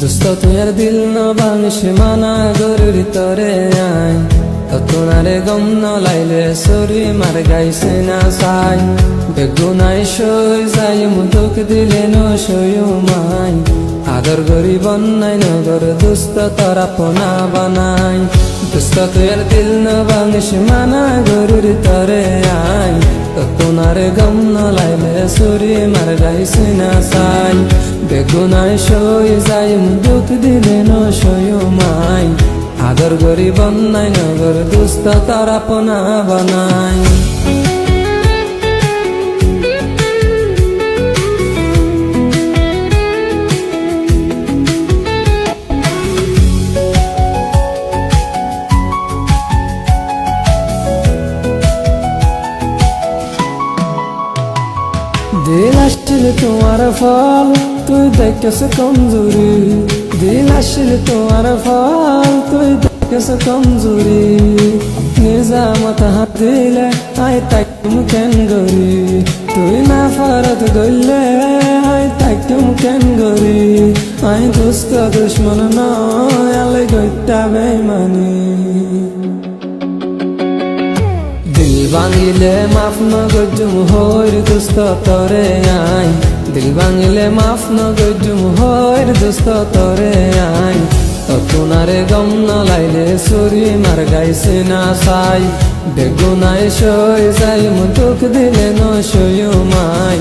দোস্ত তুই আর দিল ন ভাঙিস মানা গরুর তরে আই তোনারে গম ন লাইলে সরি মার গাইছে না সাই বেগুনাই সই যাই মুদুক দিলে ন সয়ু মাই আদর গরি বন্যাই নগর দুস্ত তোরা পোনা বানাই দুস্ত তুই আর দিল ন ভাঙিস মানা গরুর তরে আই তোনারে গম ন লাইলে সরি মার গাইছে না সাই বেগুনাই সই যাই মুদুক দিলে ন সয়ু মাই আদর গরি বন্যাই নগর দুস্ত তারা পোনা বানাই দিল আসছিল তোমার ফল তুই দেখেছ কমজোরি দিল আসছিল তোমার ফল তুই দেখেছ কমজোরি নিজামত হাত দিলে আই তাকুম কেন গরি তুই না ফারত গইলে আই তাকুম কেন গরি আই দুস্ত দুশ্মন নয় আলে গইতা বেমানি দিল ভাঙিলে মাফ নগজুম হইর দুস্ত তরে আই দিল ভাঙিলে মাফ নগজুম হইর দুস্ত তরে আই তোনারে গম ন লাইলে সরি মার গাইছে না সাই বেগুনাই সই যাই মুদুক দিলে ন সয়ু মাই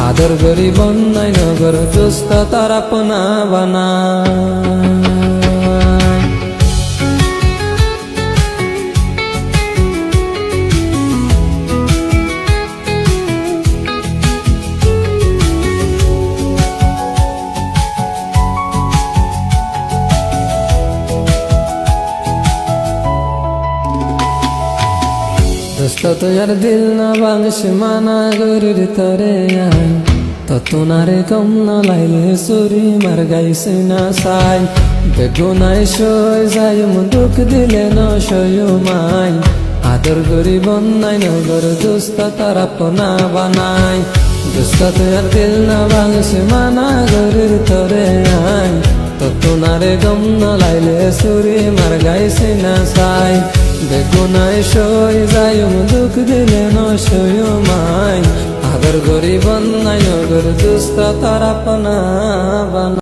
আদর গরি বন্যাই নগর দুস্ত তারা পোনা বানাই দোস্ত তুই আর দিল না ভাঙিস মানা গরুর তরে আই তোনারে গম ন লাইলে সরি মার গাইছে না সাই বেগুনাই সই যাই মুদুক দিলে ন সয়ু মাই আদর গরি বন্যাই নগর দুস্ত তারা পোনা বানাই দোস্ত তুই আর দিল না ভাঙিস মানা গরুর তরে আই তোনারে গম ন লাইলে সরি মার গাইছে না সাই বেগুনাই সই যাই মুদুক দিলে ন সয়ু মাই আদর গরি বন্যাই নগর দুস্ত তারা পোনা বানাই।